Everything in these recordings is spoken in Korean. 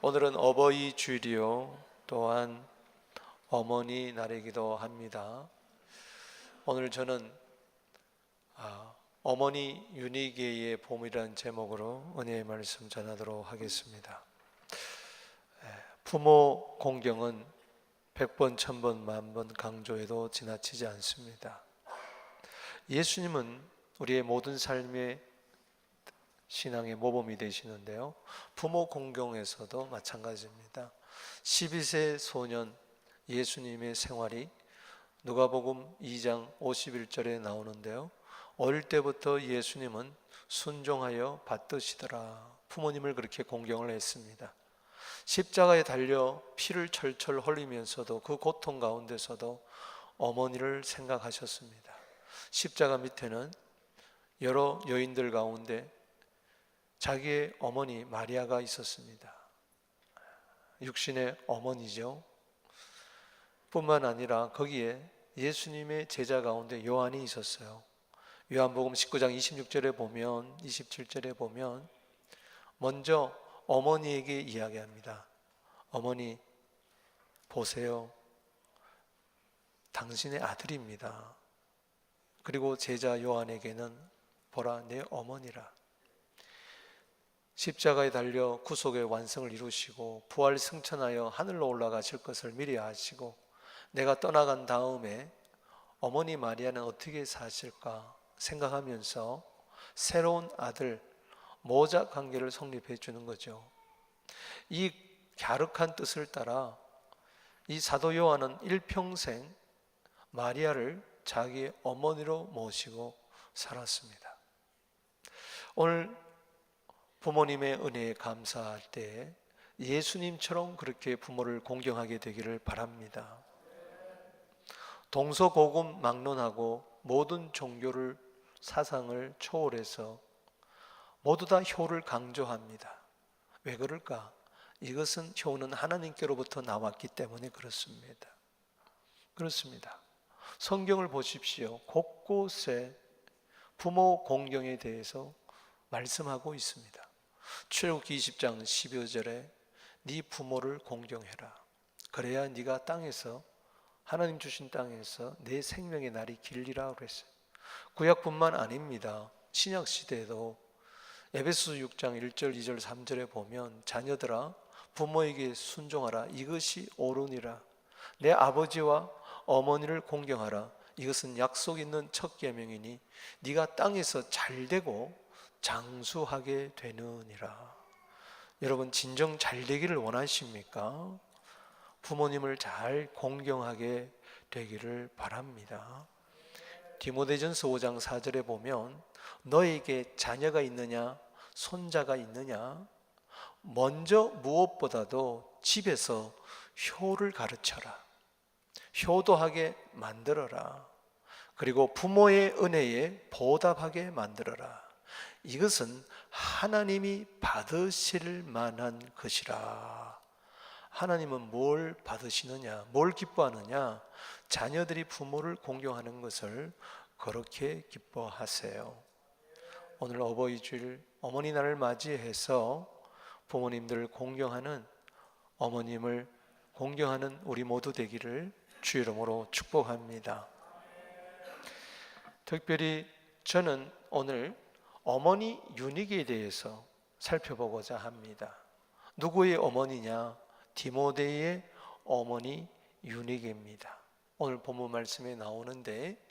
오늘은 어버이 주일이요, 또한 어머니 날이기도 합니다. 오늘 저는 어머니 윤희계의 봄이라는 제목으로 은혜의 말씀 전하도록 하겠습니다. 부모 공경은 100번, 1000번, 10,000번 강조해도 지나치지 않습니다. 예수님은 우리의 모든 삶의 신앙의 모범이 되시는데요, 부모 공경에서도 마찬가지입니다. 12세 소년 예수님의 생활이 누가복음 2장 51절에 나오는데요, 어릴 때부터 예수님은 순종하여 받드시더라. 부모님을 그렇게 공경을 했습니다. 십자가에 달려 피를 철철 흘리면서도 그 고통 가운데서도 어머니를 생각하셨습니다. 십자가 밑에는 여러 여인들 가운데 자기의 어머니 마리아가 있었습니다. 육신의 어머니죠. 뿐만 아니라 거기에 예수님의 제자 가운데 요한이 있었어요. 요한복음 19장 26절에 보면, 27절에 보면 먼저 어머니에게 이야기합니다. 어머니 보세요, 당신의 아들입니다. 그리고 제자 요한에게는 보라, 내 어머니라. 십자가에 달려 구속의 완성을 이루시고 부활 승천하여 하늘로 올라가실 것을 미리 아시고 내가 떠나간 다음에 어머니 마리아는 어떻게 사실까 생각하면서 새로운 아들 모자 관계를 성립해 주는 거죠. 이 갸륵한 뜻을 따라 이 사도 요한은 일평생 마리아를 자기의 어머니로 모시고 살았습니다. 오늘 부모님의 은혜에 감사할 때 예수님처럼 그렇게 부모를 공경하게 되기를 바랍니다. 동서고금 막론하고 모든 종교를, 사상을 초월해서 모두 다 효를 강조합니다. 왜 그럴까? 이것은 효는 하나님께로부터 나왔기 때문에 그렇습니다. 성경을 보십시오. 곳곳에 부모 공경에 대해서 말씀하고 있습니다. 출애굽기 20장 12절에 네 부모를 공경해라. 그래야 네가 땅에서, 하나님 주신 땅에서 내 생명의 날이 길리라 그랬어요. 구약뿐만 아닙니다. 신약 시대에도 에베소서 6장 1절, 2절, 3절에 보면 자녀들아 부모에게 순종하라. 이것이 옳으니라. 내 아버지와 어머니를 공경하라. 이것은 약속 있는 첫 계명이니 네가 땅에서 잘되고 장수하게 되느니라. 여러분, 진정 잘되기를 원하십니까? 부모님을 잘 공경하게 되기를 바랍니다. 디모데전서 5장 4절에 보면 너에게 자녀가 있느냐 손자가 있느냐, 먼저 무엇보다도 집에서 효를 가르쳐라. 효도하게 만들어라. 그리고 부모의 은혜에 보답하게 만들어라. 이것은 하나님이 받으실 만한 것이라. 하나님은 뭘 받으시느냐, 뭘 기뻐하느냐? 자녀들이 부모를 공경하는 것을 그렇게 기뻐하세요. 오늘 어버이 주일 어머니 날을 맞이해서 부모님들을 공경하는, 어머님을 공경하는 우리 모두 되기를 주 이름으로 축복합니다. 특별히 저는 오늘 어머니 윤희계에 대해서 살펴보고자 합니다. 누구의 어머니냐? 디모데의 어머니 윤희계입니다. 오늘 본문 말씀에 나오는데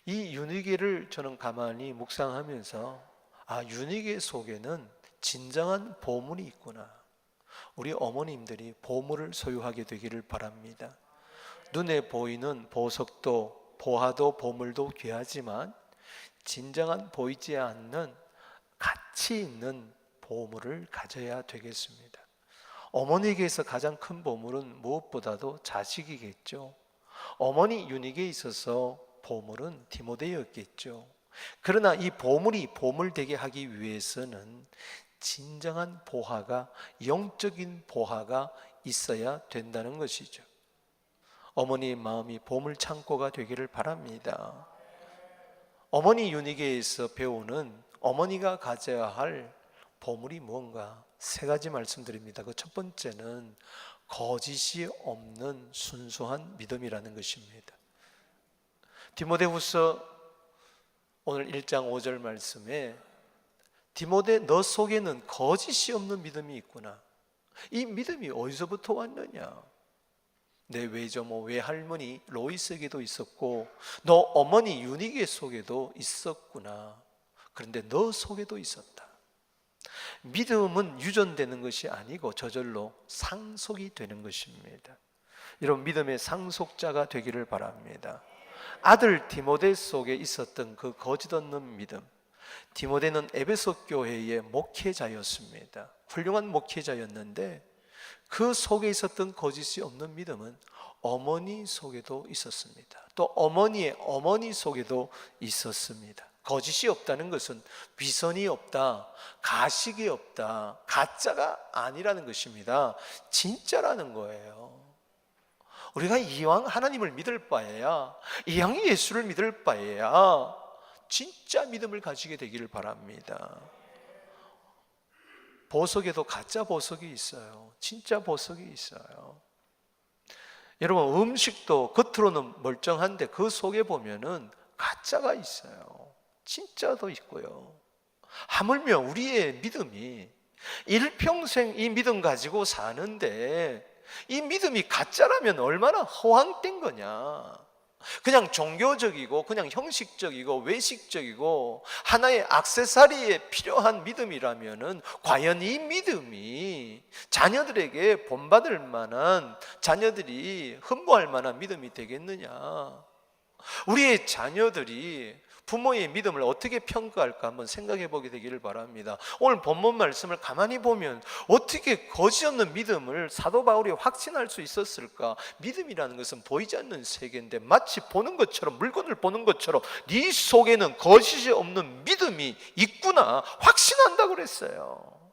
이 윤희계를 저는 가만히 묵상하면서 윤희계 속에는 진정한 보물이 있구나. 우리 어머님들이 보물을 소유하게 되기를 바랍니다. 눈에 보이는 보석도 보화도 보물도 귀하지만 진정한 보이지 않는 가치 있는 보물을 가져야 되겠습니다. 어머니에게서 가장 큰 보물은 무엇보다도 자식이겠죠. 어머니 윤희계에 있어서 보물은 디모데였겠죠. 그러나 이 보물이 보물되게 하기 위해서는 진정한 보화가, 영적인 보화가 있어야 된다는 것이죠. 어머니의 마음이 보물 창고가 되기를 바랍니다. 어머니 윤희계에서 배우는 어머니가 가져야 할 보물이 무언가? 세 가지 말씀드립니다. 그 첫 번째는 거짓이 없는 순수한 믿음이라는 것입니다. 디모데후서 오늘 1장 5절 말씀에 디모데 너 속에는 거짓이 없는 믿음이 있구나. 이 믿음이 어디서부터 왔느냐? 내 외조모 외할머니 로이스에게도 있었고 너 어머니 유니게 속에도 있었구나. 그런데 너 속에도 있었다. 믿음은 유전되는 것이 아니고 저절로 상속이 되는 것입니다. 이런 믿음의 상속자가 되기를 바랍니다. 아들 디모데 속에 있었던 그 거짓 없는 믿음. 디모데는 에베소 교회의 목회자였습니다. 훌륭한 목회자였는데 그 속에 있었던 거짓이 없는 믿음은 어머니 속에도 있었습니다. 또 어머니의 어머니 속에도 있었습니다. 거짓이 없다는 것은 위선이 없다, 가식이 없다, 가짜가 아니라는 것입니다. 진짜라는 거예요. 우리가 이왕 하나님을 믿을 바에야, 이왕 예수를 믿을 바에야 진짜 믿음을 가지게 되기를 바랍니다. 보석에도 가짜 보석이 있어요. 진짜 보석이 있어요. 여러분, 음식도 겉으로는 멀쩡한데 그 속에 보면은 가짜가 있어요. 진짜도 있고요. 하물며 우리의 믿음이 일평생 이 믿음 가지고 사는데 이 믿음이 가짜라면 얼마나 허황된 거냐. 그냥 종교적이고 그냥 형식적이고 외식적이고 하나의 액세서리에 필요한 믿음이라면은 과연 이 믿음이 자녀들에게 본받을 만한, 자녀들이 흠모할 만한 믿음이 되겠느냐. 우리의 자녀들이 부모의 믿음을 어떻게 평가할까 한번 생각해 보게 되기를 바랍니다. 오늘 본문 말씀을 가만히 보면 어떻게 거짓 없는 믿음을 사도 바울이 확신할 수 있었을까? 믿음이라는 것은 보이지 않는 세계인데 마치 보는 것처럼, 물건을 보는 것처럼 네 속에는 거짓이 없는 믿음이 있구나 확신한다고 그랬어요.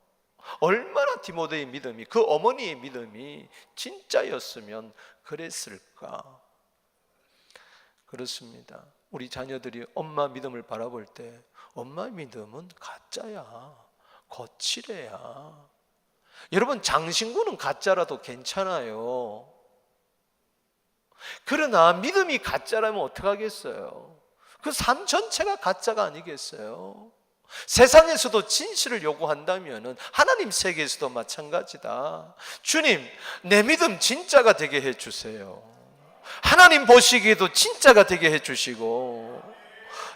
얼마나 디모데의 믿음이, 그 어머니의 믿음이 진짜였으면 그랬을까? 그렇습니다. 우리 자녀들이 엄마 믿음을 바라볼 때 엄마 믿음은 가짜야, 거칠애야. 여러분, 장신구는 가짜라도 괜찮아요. 그러나 믿음이 가짜라면 어떡하겠어요? 그 삶 전체가 가짜가 아니겠어요? 세상에서도 진실을 요구한다면 하나님 세계에서도 마찬가지다. 주님, 내 믿음 진짜가 되게 해주세요. 하나님 보시기에도 진짜가 되게 해주시고,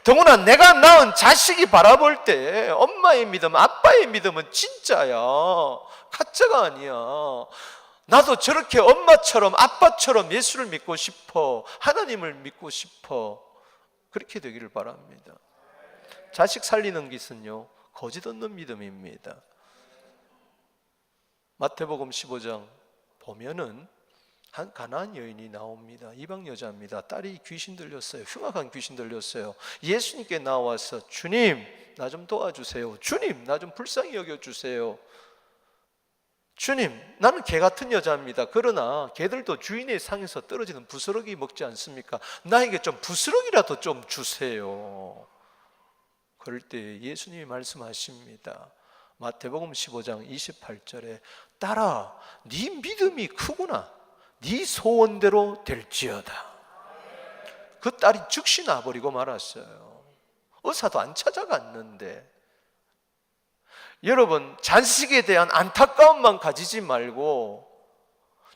더구나 내가 낳은 자식이 바라볼 때 엄마의 믿음, 아빠의 믿음은 진짜야, 가짜가 아니야. 나도 저렇게 엄마처럼 아빠처럼 예수를 믿고 싶어, 하나님을 믿고 싶어. 그렇게 되기를 바랍니다. 자식 살리는 것은요, 거짓 없는 믿음입니다. 마태복음 15장 보면은 한 가나안 여인이 나옵니다. 이방 여자입니다. 딸이 귀신 들렸어요. 흉악한 귀신 들렸어요. 예수님께 나와서 주님, 나 좀 도와주세요. 주님, 나 좀 불쌍히 여겨주세요. 주님, 나는 개 같은 여자입니다. 그러나 개들도 주인의 상에서 떨어지는 부스러기 먹지 않습니까? 나에게 좀 부스러기라도 좀 주세요. 그럴 때 예수님이 말씀하십니다. 마태복음 15장 28절에 딸아, 네 믿음이 크구나. 네 소원대로 될지어다. 그 딸이 즉시 나버리고 말았어요. 의사도 안 찾아갔는데. 여러분, 자식에 대한 안타까움만 가지지 말고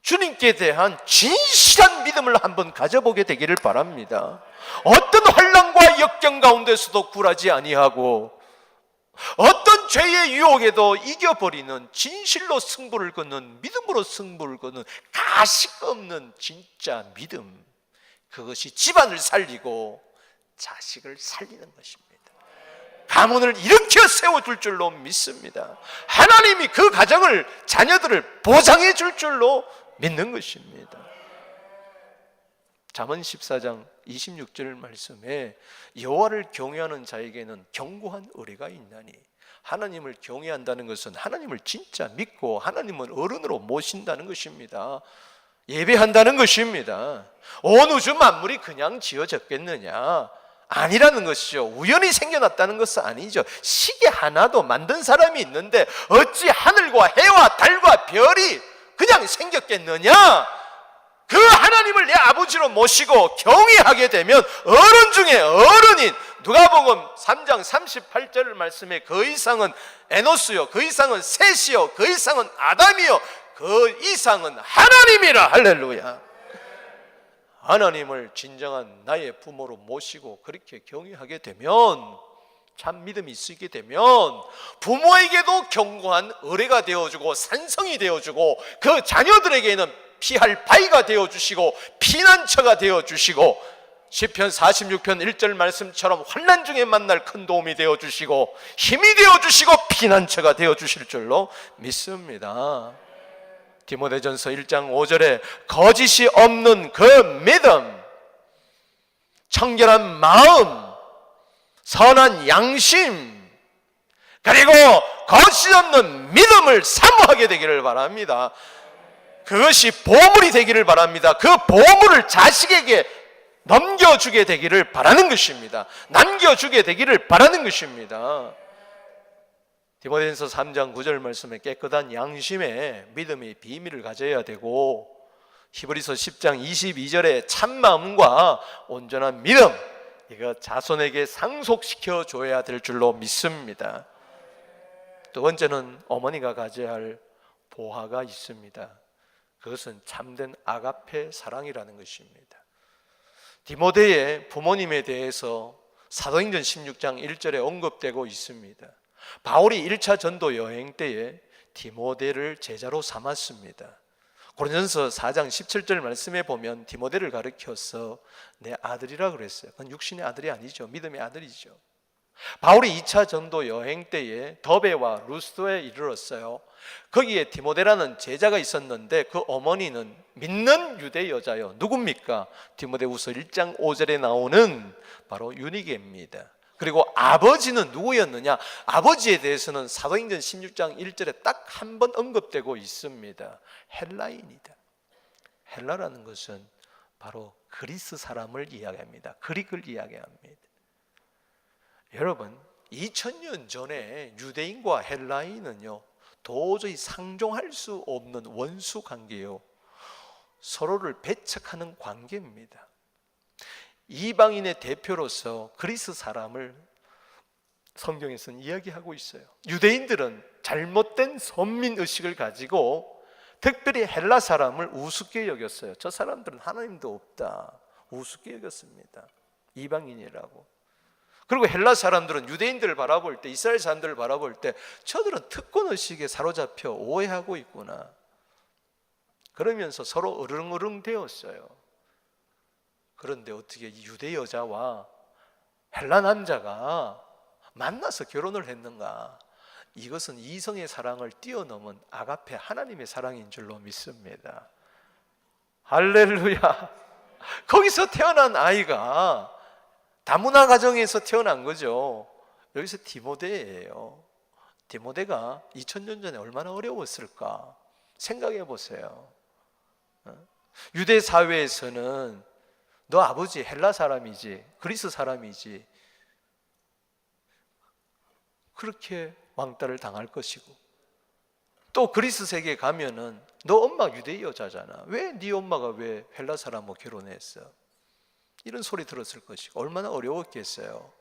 주님께 대한 진실한 믿음을 한번 가져보게 되기를 바랍니다. 어떤 환난과 역경 가운데서도 굴하지 아니하고 어떤 죄의 유혹에도 이겨버리는, 진실로 승부를 거는, 믿음으로 승부를 거는 가식 없는 진짜 믿음, 그것이 집안을 살리고 자식을 살리는 것입니다. 가문을 일으켜 세워줄 줄로 믿습니다. 하나님이 그 가정을, 자녀들을 보장해 줄 줄로 믿는 것입니다. 잠언 14장 26절 말씀에 여호와를 경외하는 자에게는 견고한 의뢰가 있나니, 하나님을 경외한다는 것은 하나님을 진짜 믿고 하나님은 어른으로 모신다는 것입니다. 예배한다는 것입니다. 온 우주 만물이 그냥 지어졌겠느냐? 아니라는 것이죠. 우연히 생겨났다는 것은 아니죠. 시계 하나도 만든 사람이 있는데 어찌 하늘과 해와 달과 별이 그냥 생겼겠느냐? 그 하나님을 내 아버지로 모시고 경외하게 되면 어른 중에 어른인 누가복음 3장 38절 말씀에 그 이상은 에노스요, 그 이상은 셋이요, 그 이상은 아담이요, 그 이상은 하나님이라. 할렐루야. 하나님을 진정한 나의 부모로 모시고 그렇게 경외하게 되면, 참 믿음이 있게 되면 부모에게도 견고한 의뢰가 되어주고 산성이 되어주고 그 자녀들에게는 피할 바위가 되어주시고 피난처가 되어주시고 시편 46편 1절 말씀처럼 환난 중에 만날 큰 도움이 되어주시고 힘이 되어주시고 피난처가 되어주실 줄로 믿습니다. 디모데전서 1장 5절에 거짓이 없는 그 믿음, 청결한 마음, 선한 양심, 그리고 거짓 없는 믿음을 사모하게 되기를 바랍니다. 그것이 보물이 되기를 바랍니다. 그 보물을 자식에게 넘겨주게 되기를 바라는 것입니다. 남겨주게 되기를 바라는 것입니다. 디모데전서 3장 9절 말씀에 깨끗한 양심에 믿음의 비밀을 가져야 되고, 히브리서 10장 22절에 참마음과 온전한 믿음, 이거 자손에게 상속시켜 줘야 될 줄로 믿습니다. 두 번째는 어머니가 가져야 할 보화가 있습니다. 그것은 참된 아가페 사랑이라는 것입니다. 디모데의 부모님에 대해서 사도행전 16장 1절에 언급되고 있습니다. 바울이 1차 전도 여행 때에 디모데를 제자로 삼았습니다. 고린도전서 4장 17절 말씀에 보면 디모데를 가르쳐서 내 아들이라 그랬어요. 그건 육신의 아들이 아니죠. 믿음의 아들이죠. 바울이 2차 전도 여행 때에 더베와 루스도에 이르렀어요. 거기에 디모데라는 제자가 있었는데 그 어머니는 믿는 유대 여자요. 누굽니까? 디모데후서 1장 5절에 나오는 바로 유니게입니다. 그리고 아버지는 누구였느냐? 아버지에 대해서는 사도행전 16장 1절에 딱 한 번 언급되고 있습니다. 헬라인이다. 헬라라는 것은 바로 그리스 사람을 이야기합니다. 그릭을 이야기합니다. 여러분, 2000년 전에 유대인과 헬라인은요, 도저히 상종할 수 없는 원수 관계요, 서로를 배척하는 관계입니다. 이방인의 대표로서 그리스 사람을 성경에서는 이야기하고 있어요. 유대인들은 잘못된 선민의식을 가지고 특별히 헬라 사람을 우습게 여겼어요. 저 사람들은 하나님도 없다, 우습게 여겼습니다. 이방인이라고. 그리고 헬라 사람들은 유대인들을 바라볼 때, 이스라엘 사람들을 바라볼 때 저들은 특권의식에 사로잡혀 오해하고 있구나, 그러면서 서로 으릉으릉 되었어요. 그런데 어떻게 유대 여자와 헬라 남자가 만나서 결혼을 했는가? 이것은 이성의 사랑을 뛰어넘은 아가페 하나님의 사랑인 줄로 믿습니다. 할렐루야. 거기서 태어난 아이가 다문화 가정에서 태어난 거죠. 여기서 디모데예요. 디모데가 2000년 전에 얼마나 어려웠을까 생각해 보세요. 유대 사회에서는 너 아버지 헬라 사람이지, 그리스 사람이지, 그렇게 왕따를 당할 것이고, 또 그리스 세계에 가면은 너 엄마 유대 여자잖아, 왜 네 엄마가 왜 헬라 사람하고 결혼했어, 이런 소리 들었을 것이고 얼마나 어려웠겠어요.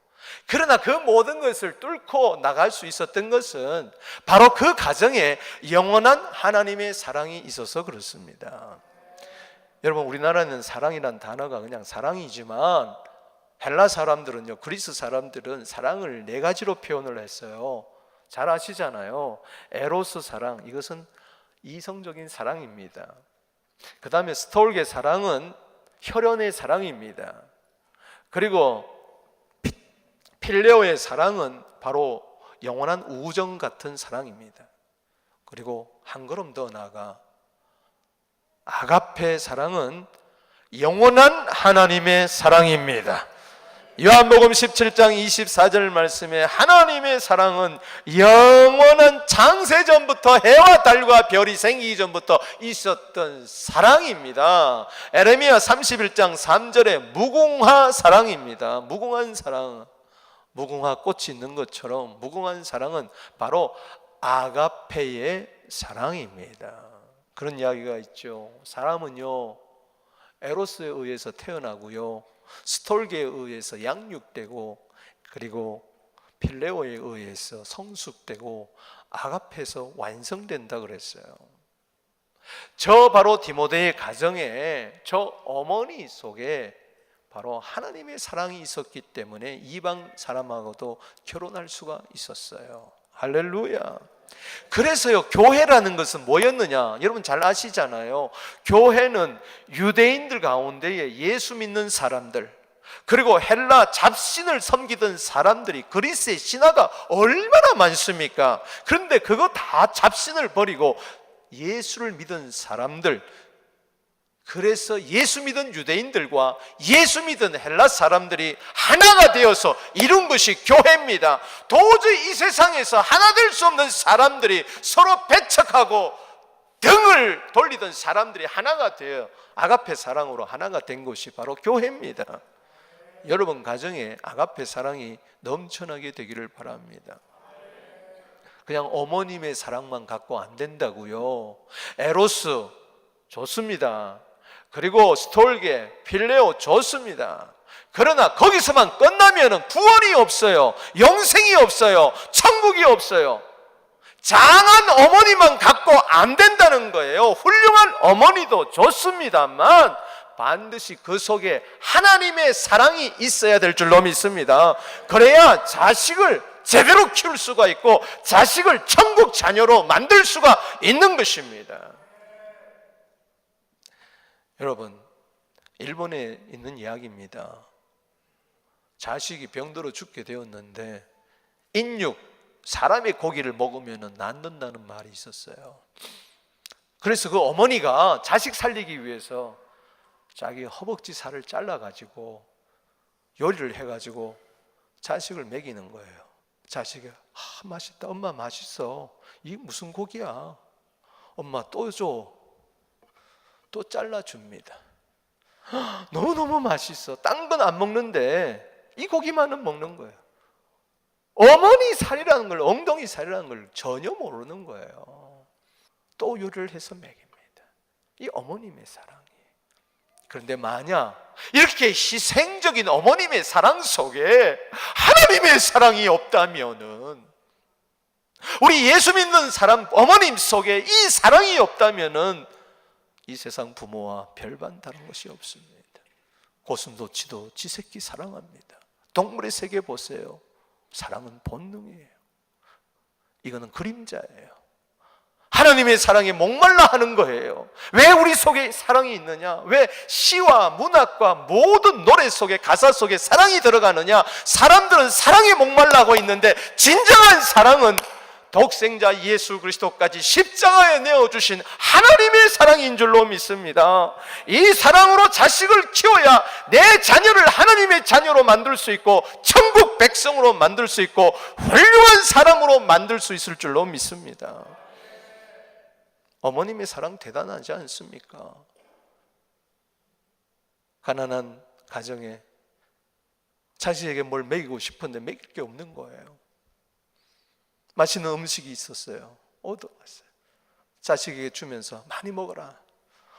그러나 그 모든 것을 뚫고 나갈 수 있었던 것은 바로 그 가정에 영원한 하나님의 사랑이 있어서 그렇습니다. 여러분, 우리나라는 사랑이란 단어가 그냥 사랑이지만 헬라 사람들은요, 그리스 사람들은 사랑을 네 가지로 표현을 했어요. 잘 아시잖아요. 에로스 사랑, 이것은 이성적인 사랑입니다. 그 다음에 스톨게 사랑은 혈연의 사랑입니다. 그리고 필레오의 사랑은 바로 영원한 우정 같은 사랑입니다. 그리고 한 걸음 더 나아가 아가페 사랑은 영원한 하나님의 사랑입니다. 요한복음 17장 24절 말씀에 하나님의 사랑은 영원한 창세전부터 해와 달과 별이 생기기 전부터 있었던 사랑입니다. 에레미야 31장 3절에 무궁화 사랑입니다. 무궁한 사랑, 무궁화 꽃이 있는 것처럼 무궁한 사랑은 바로 아가페의 사랑입니다. 그런 이야기가 있죠. 사람은요, 에로스에 의해서 태어나고요, 스톨게에 의해서 양육되고, 그리고 필레오에 의해서 성숙되고 아가페에서 완성된다 그랬어요. 저 바로 디모데의 가정에 저 어머니 속에 바로 하나님의 사랑이 있었기 때문에 이방 사람하고도 결혼할 수가 있었어요. 할렐루야. 그래서요, 교회라는 것은 뭐였느냐? 여러분 잘 아시잖아요. 교회는 유대인들 가운데에 예수 믿는 사람들, 그리고 헬라 잡신을 섬기던 사람들이, 그리스의 신화가 얼마나 많습니까? 그런데 그거 다 잡신을 버리고 예수를 믿은 사람들, 그래서 예수 믿은 유대인들과 예수 믿은 헬라 사람들이 하나가 되어서 이룬 것이 교회입니다. 도저히 이 세상에서 하나 될 수 없는 사람들이 서로 배척하고 등을 돌리던 사람들이 하나가 되어 아가페 사랑으로 하나가 된 것이 바로 교회입니다. 여러분 가정에 아가페 사랑이 넘쳐나게 되기를 바랍니다. 그냥 어머님의 사랑만 갖고 안 된다고요. 에로스 좋습니다. 그리고 스톨게, 필레오 좋습니다. 그러나 거기서만 끝나면 구원이 없어요. 영생이 없어요. 천국이 없어요. 장한 어머니만 갖고 안 된다는 거예요. 훌륭한 어머니도 좋습니다만 반드시 그 속에 하나님의 사랑이 있어야 될 줄로 믿습니다. 그래야 자식을 제대로 키울 수가 있고 자식을 천국 자녀로 만들 수가 있는 것입니다. 여러분, 일본에 있는 이야기입니다. 자식이 병들어 죽게 되었는데 인육, 사람의 고기를 먹으면 낫는다는 말이 있었어요. 그래서 그 어머니가 자식 살리기 위해서 자기 허벅지 살을 잘라가지고 요리를 해가지고 자식을 먹이는 거예요. 자식이 맛있다, 엄마 맛있어, 이게 무슨 고기야, 엄마 또 줘, 또 잘라줍니다. 너무너무 맛있어. 딴 건 안 먹는데 이 고기만은 먹는 거예요. 어머니 살이라는 걸, 엉덩이 살이라는 걸 전혀 모르는 거예요. 또 요리를 해서 먹입니다. 이 어머님의 사랑이. 그런데 만약 이렇게 희생적인 어머님의 사랑 속에 하나님의 사랑이 없다면은, 우리 예수 믿는 사람 어머님 속에 이 사랑이 없다면은 이 세상 부모와 별반 다른 것이 없습니다. 고슴도치도 지 새끼 사랑합니다. 동물의 세계 보세요. 사랑은 본능이에요. 이거는 그림자예요. 하나님의 사랑에 목말라 하는 거예요. 왜 우리 속에 사랑이 있느냐? 왜 시와 문학과 모든 노래 속에, 가사 속에 사랑이 들어가느냐? 사람들은 사랑에 목말라 하고 있는데 진정한 사랑은 독생자 예수 그리스도까지 십자가에 내어주신 하나님의 사랑인 줄로 믿습니다. 이 사랑으로 자식을 키워야 내 자녀를 하나님의 자녀로 만들 수 있고 천국 백성으로 만들 수 있고 훌륭한 사람으로 만들 수 있을 줄로 믿습니다. 어머님의 사랑 대단하지 않습니까? 가난한 가정에 자식에게 뭘 먹이고 싶은데 먹일 게 없는 거예요. 맛있는 음식이 있었어요. 얻어왔어요. 자식에게 주면서 많이 먹어라.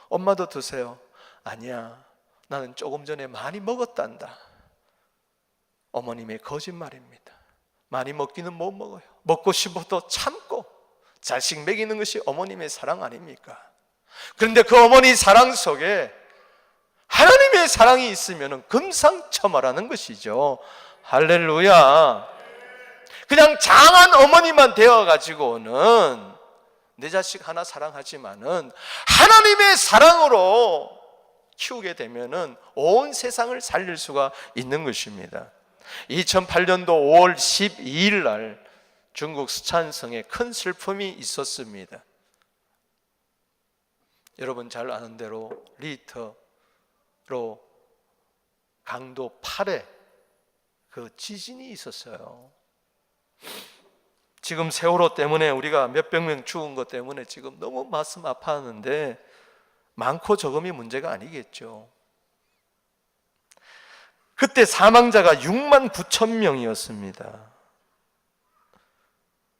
엄마도 드세요. 아니야, 나는 조금 전에 많이 먹었단다. 어머님의 거짓말입니다. 많이 먹기는 못 먹어요. 먹고 싶어도 참고. 자식 먹이는 것이 어머님의 사랑 아닙니까? 그런데 그 어머니 사랑 속에 하나님의 사랑이 있으면 금상첨화라는 것이죠. 할렐루야. 그냥 장한 어머니만 되어가지고는 내 자식 하나 사랑하지만은 하나님의 사랑으로 키우게 되면은 온 세상을 살릴 수가 있는 것입니다. 2008년도 5월 12일 날 중국 스촨성에 큰 슬픔이 있었습니다. 여러분 잘 아는 대로 리터로 강도 8에 그 지진이 있었어요. 지금 세월호 때문에 우리가 몇백 명 죽은 것 때문에 지금 너무 가슴 아파하는데 많고 적음이 문제가 아니겠죠. 그때 사망자가 6만 9천 명이었습니다.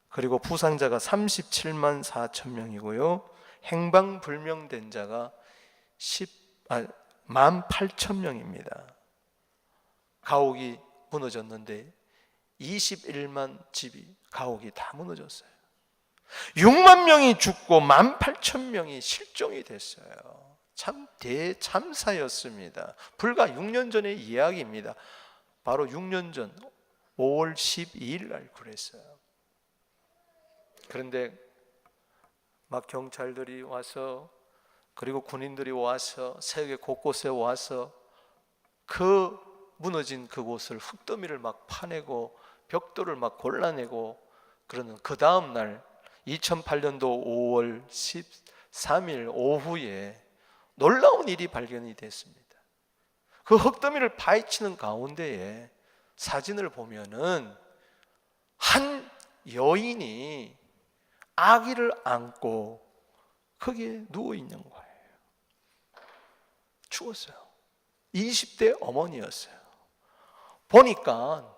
그리고 부상자가 37만 4천 명이고요. 행방불명된 자가 1만 8천 명입니다. 가옥이 무너졌는데 21만 집이 가옥이 다 무너졌어요. 6만 명이 죽고 1만 8천 명이 실종이 됐어요. 참 대참사였습니다. 불과 6년 전의 이야기입니다. 바로 6년 전 5월 12일 날 그랬어요. 그런데 막 경찰들이 와서 그리고 군인들이 와서 세계 곳곳에 와서 그 무너진 그곳을 흙더미를 막 파내고 벽돌을 막 골라내고 그러는 그 다음 날 2008년도 5월 13일 오후에 놀라운 일이 발견이 됐습니다. 그 흙더미를 파헤치는 가운데에 사진을 보면은 한 여인이 아기를 안고 거기에 누워 있는 거예요. 죽었어요. 20대 어머니였어요. 보니까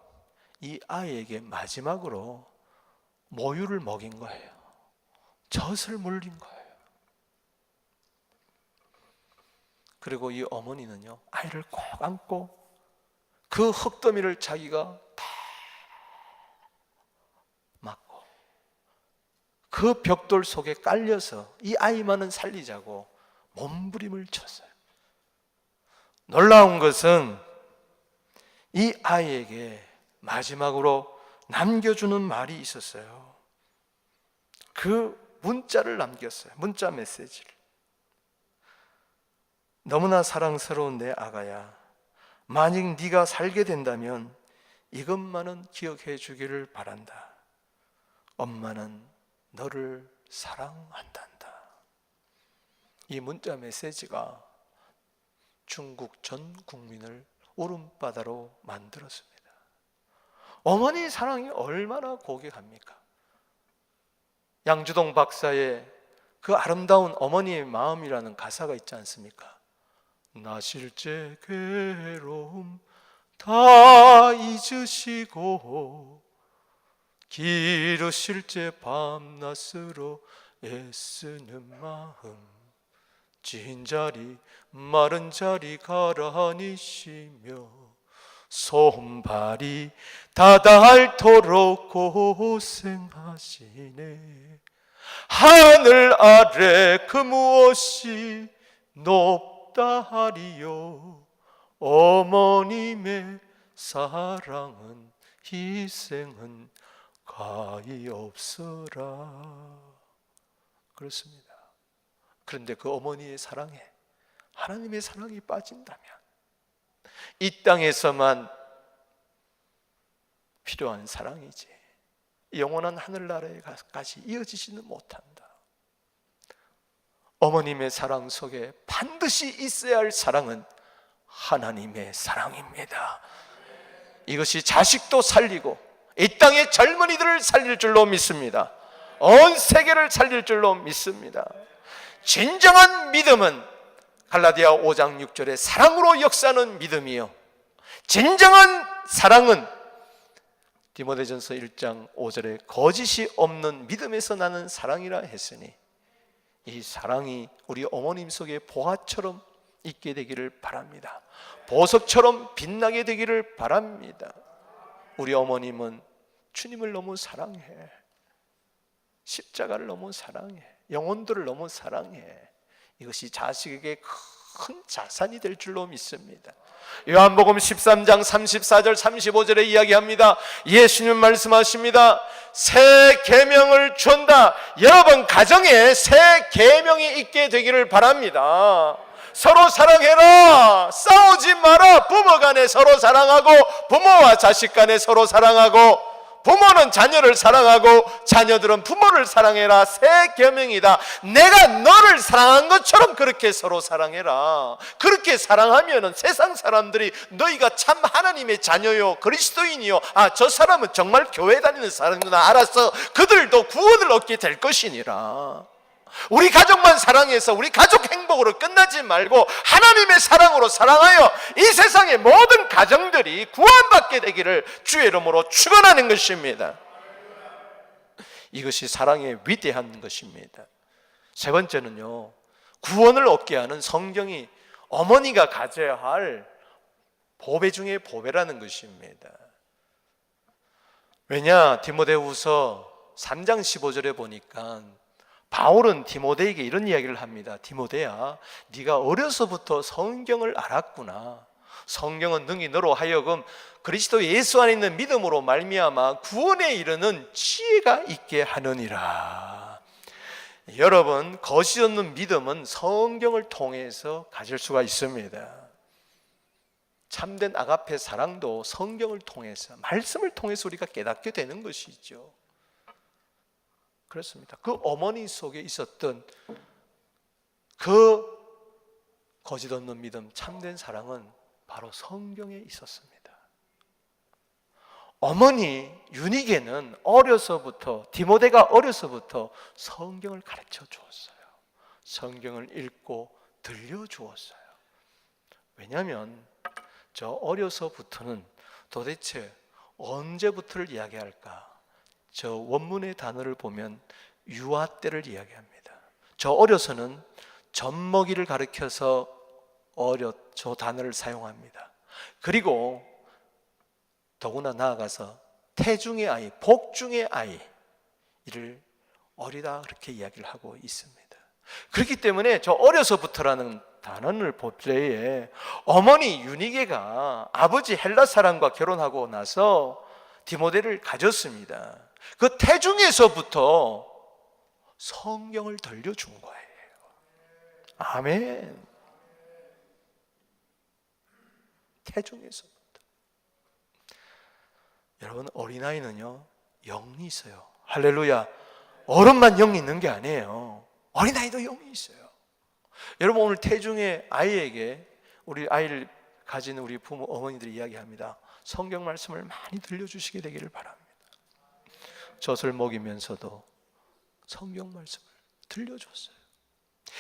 이 아이에게 마지막으로 모유를 먹인 거예요. 젖을 물린 거예요. 그리고 이 어머니는요, 아이를 꼭 안고 그 흙더미를 자기가 다 맞고 그 벽돌 속에 깔려서 이 아이만은 살리자고 몸부림을 쳤어요. 놀라운 것은 이 아이에게 마지막으로 남겨주는 말이 있었어요. 그 문자를 남겼어요. 문자 메시지를. 너무나 사랑스러운 내 아가야, 만약 네가 살게 된다면 이것만은 기억해 주기를 바란다. 엄마는 너를 사랑한단다. 이 문자 메시지가 중국 전 국민을 울음바다로 만들었습니다. 어머니의 사랑이 얼마나 고귀합니까? 양주동 박사의 그 아름다운 어머니의 마음이라는 가사가 있지 않습니까? 나 실제 괴로움 다 잊으시고 기르실 제 밤낮으로 애쓰는 마음 진 자리 마른 자리 가라니시며 손발이 다 닳도록 고생하시네. 하늘 아래 그 무엇이 높다 하리요. 어머님의 사랑은 희생은 가히 없어라. 그렇습니다. 그런데 그 어머니의 사랑에 하나님의 사랑이 빠진다면 이 땅에서만 필요한 사랑이지 영원한 하늘나라에까지 이어지지는 못한다. 어머님의 사랑 속에 반드시 있어야 할 사랑은 하나님의 사랑입니다. 이것이 자식도 살리고 이 땅의 젊은이들을 살릴 줄로 믿습니다. 온 세계를 살릴 줄로 믿습니다. 진정한 믿음은 갈라디아 5장 6절에 사랑으로 역사하는 믿음이요, 진정한 사랑은 디모데전서 1장 5절에 거짓이 없는 믿음에서 나는 사랑이라 했으니 이 사랑이 우리 어머님 속에 보화처럼 있게 되기를 바랍니다. 보석처럼 빛나게 되기를 바랍니다. 우리 어머님은 주님을 너무 사랑해. 십자가를 너무 사랑해. 영혼들을 너무 사랑해. 이것이 자식에게 큰 자산이 될 줄로 믿습니다. 요한복음 13장 34절 35절에 이야기합니다. 예수님 말씀하십니다. 새 계명을 준다. 여러분 가정에 새 계명이 있게 되기를 바랍니다. 서로 사랑해라. 싸우지 마라. 부모 간에 서로 사랑하고 부모와 자식 간에 서로 사랑하고 부모는 자녀를 사랑하고 자녀들은 부모를 사랑해라. 새 계명이다. 내가 너를 사랑한 것처럼 그렇게 서로 사랑해라. 그렇게 사랑하면은 세상 사람들이 너희가 참 하나님의 자녀요, 그리스도인이요, 저 사람은 정말 교회 다니는 사람이구나 알아서 그들도 구원을 얻게 될 것이니라. 우리 가족만 사랑해서 우리 가족 행복으로 끝나지 말고 하나님의 사랑으로 사랑하여 이 세상의 모든 가정들이 구원받게 되기를 주의 이름으로 축원하는 것입니다. 이것이 사랑의 위대한 것입니다. 세 번째는요, 구원을 얻게 하는 성경이 어머니가 가져야 할 보배 중의 보배라는 것입니다. 왜냐, 디모데후서 3장 15절에 보니까 바울은 디모데에게 이런 이야기를 합니다. 디모데야, 네가 어려서부터 성경을 알았구나. 성경은 능히 너로 하여금 그리스도 예수 안에 있는 믿음으로 말미암아 구원에 이르는 지혜가 있게 하느니라. 여러분, 거짓 없는 믿음은 성경을 통해서 가질 수가 있습니다. 참된 아가페 사랑도 성경을 통해서, 말씀을 통해서 우리가 깨닫게 되는 것이죠. 그렇습니다. 그 어머니 속에 있었던 그 거짓 없는 믿음, 참된 사랑은 바로 성경에 있었습니다. 어머니 유니게는 어려서부터, 디모데가 어려서부터 성경을 가르쳐 주었어요. 성경을 읽고 들려주었어요. 왜냐하면 저 어려서부터는 도대체 언제부터를 이야기할까? 저 원문의 단어를 보면 유아 때를 이야기합니다. 저 어려서는 젖먹이를 가리켜서 저 단어를 사용합니다. 그리고 더구나 나아가서 태중의 아이, 복중의 아이, 이를 어리다 그렇게 이야기를 하고 있습니다. 그렇기 때문에 저 어려서부터라는 단어를 볼 때에 어머니 유니게가 아버지 헬라 사람과 결혼하고 나서 디모데를 가졌습니다. 그 태중에서부터 성경을 들려준 거예요. 아멘. 태중에서부터. 여러분, 어린아이는요 영이 있어요. 할렐루야. 어른만 영이 있는 게 아니에요. 어린아이도 영이 있어요. 여러분, 오늘 태중의 아이에게, 우리 아이를 가진 우리 부모 어머니들이 이야기합니다. 성경 말씀을 많이 들려주시게 되기를 바랍니다. 젖을 먹이면서도 성경 말씀을 들려줬어요.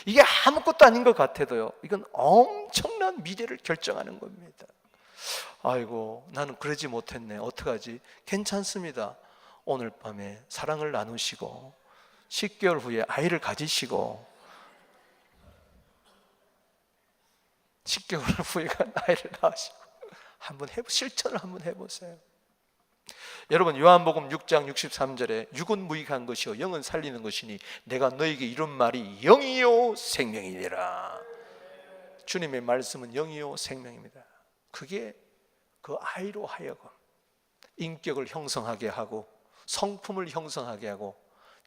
이게 아무것도 아닌 것 같아도요, 이건 엄청난 미래를 결정하는 겁니다. 아이고, 나는 그러지 못했네, 어떡하지? 괜찮습니다. 오늘 밤에 사랑을 나누시고 10개월 후에 아이를 가지시고 10개월 후에 아이를 낳으시고 한번 실천을 한번 해보세요. 여러분, 요한복음 6장 63절에 육은 무익한 것이요 영은 살리는 것이니 내가 너에게 이런 말이 영이요 생명이니라. 주님의 말씀은 영이요 생명입니다. 그게 그 아이로 하여금 인격을 형성하게 하고 성품을 형성하게 하고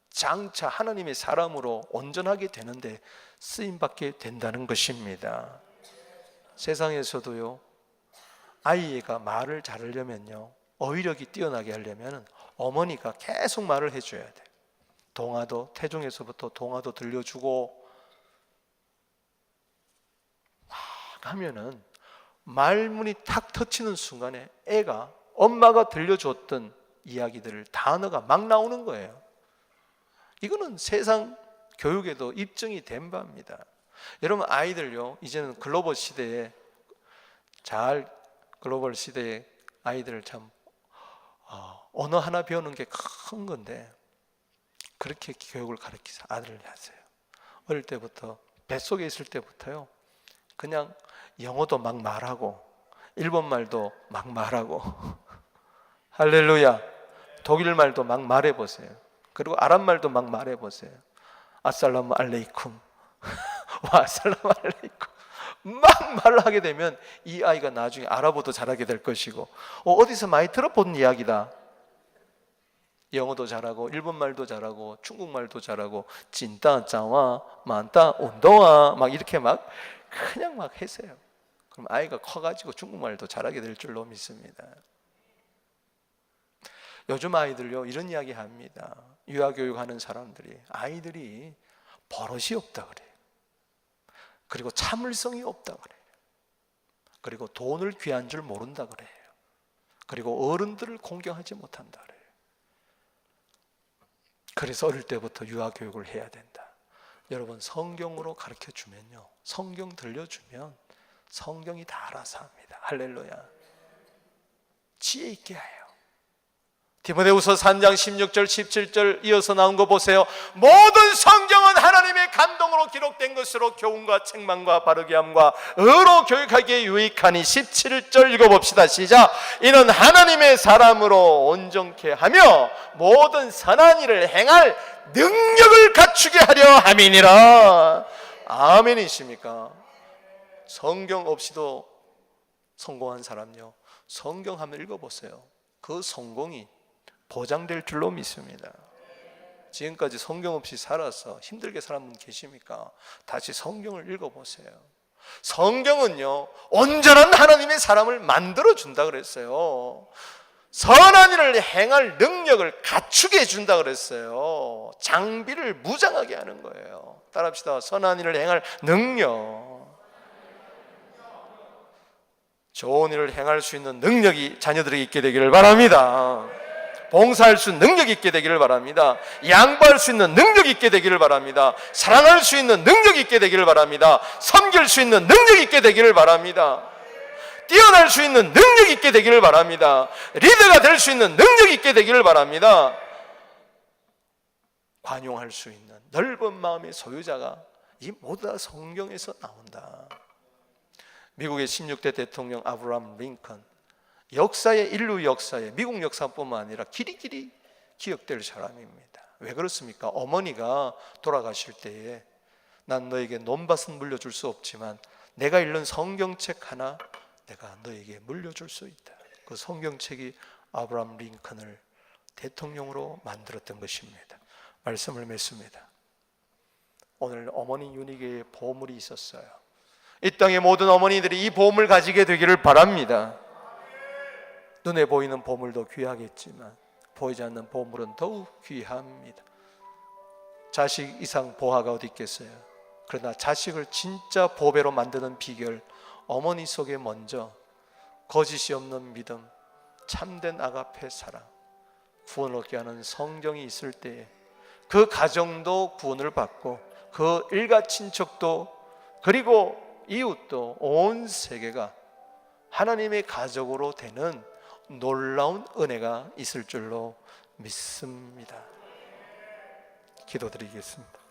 장차 하나님의 사람으로 온전하게 되는데 쓰임받게 된다는 것입니다. 세상에서도요, 아이가 말을 잘하려면요, 어휘력이 뛰어나게 하려면 어머니가 계속 말을 해줘야 돼요. 동화도, 태중에서부터 동화도 들려주고 막 하면은 말문이 탁 터치는 순간에 애가 엄마가 들려줬던 이야기들을, 단어가 막 나오는 거예요. 이거는 세상 교육에도 입증이 된 바입니다. 여러분, 아이들요, 이제는 글로벌 시대에 글로벌 시대에 아이들을 참 언어 하나 배우는 게 큰 건데 그렇게 교육을 가르치세요. 아들을 하세요. 어릴 때부터, 뱃속에 있을 때부터요, 그냥 영어도 막 말하고 일본말도 막 말하고 할렐루야. 독일 말도 막 말해보세요. 그리고 아랍말도 막 말해보세요. 아살라무 알레이쿰 와 아살라무 알레이쿰 막 말을 하게 되면 이 아이가 나중에 아랍어도 잘하게 될 것이고, 어디서 많이 들어본 이야기다. 영어도 잘하고 일본말도 잘하고 중국말도 잘하고 진따 짜와 만따 운동아 막 이렇게 막 그냥 막 하세요. 그럼 아이가 커가지고 중국말도 잘하게 될 줄로 믿습니다. 요즘 아이들요 이런 이야기 합니다. 유아교육하는 사람들이 아이들이 버릇이 없다 그래요. 그리고 참을성이 없다 그래요. 그리고 돈을 귀한 줄 모른다 그래요. 그리고 어른들을 공경하지 못한다 그래요. 그래서 어릴 때부터 유아교육을 해야 된다. 여러분, 성경으로 가르쳐 주면요, 성경 들려주면 성경이 다 알아서 합니다. 할렐루야. 지혜 있게 해요. 디모데후서 3장 16절 17절 이어서 나온 거 보세요. 모든 성경은 하나님의 감동으로 기록된 것으로 교훈과 책망과 바르게 함과 의로 교육하기에 유익하니 17절 읽어봅시다. 시작. 이는 하나님의 사람으로 온전케 하며 모든 선한 일을 행할 능력을 갖추게 하려 함이니라. 아멘이십니까? 성경 없이도 성공한 사람요, 성경 한번 읽어보세요. 그 성공이 보장될 줄로 믿습니다. 지금까지 성경 없이 살아서 힘들게 살은 분 계십니까? 다시 성경을 읽어보세요. 성경은요 온전한 하나님의 사람을 만들어준다 그랬어요. 선한 일을 행할 능력을 갖추게 해준다 그랬어요. 장비를 무장하게 하는 거예요. 따라합시다. 선한 일을 행할 능력. 좋은 일을 행할 수 있는 능력이 자녀들에게 있게 되기를 바랍니다. 봉사할 수 있는 능력이 있게 되기를 바랍니다. 양보할 수 있는 능력이 있게 되기를 바랍니다. 사랑할 수 있는 능력이 있게 되기를 바랍니다. 섬길 수 있는 능력이 있게 되기를 바랍니다. 뛰어날 수 있는 능력이 있게 되기를 바랍니다. 리더가 될 수 있는 능력이 있게 되기를 바랍니다. 관용할 수 있는 넓은 마음의 소유자가 이 모두 다 성경에서 나온다. 미국의 16대 대통령 아브라함 링컨, 역사의 인류 역사에 미국 역사뿐만 아니라 길이길이 기억될 사람입니다. 왜 그렇습니까? 어머니가 돌아가실 때에 난 너에게 논밭은 물려줄 수 없지만 내가 읽는 성경책 하나 내가 너에게 물려줄 수 있다. 그 성경책이 아브라함 링컨을 대통령으로 만들었던 것입니다. 말씀을 맺습니다. 오늘 어머니 유니게의 보물이 있었어요. 이 땅의 모든 어머니들이 이 보물을 가지게 되기를 바랍니다. 눈에 보이는 보물도 귀하겠지만 보이지 않는 보물은 더욱 귀합니다. 자식 이상 보화가 어디 있겠어요? 그러나 자식을 진짜 보배로 만드는 비결, 어머니 속에 먼저 거짓이 없는 믿음, 참된 아가페 사랑, 구원을 얻게 하는 성경이 있을 때에 그 가정도 구원을 받고 그 일가 친척도 그리고 이웃도 온 세계가 하나님의 가족으로 되는 놀라운 은혜가 있을 줄로 믿습니다. 기도드리겠습니다.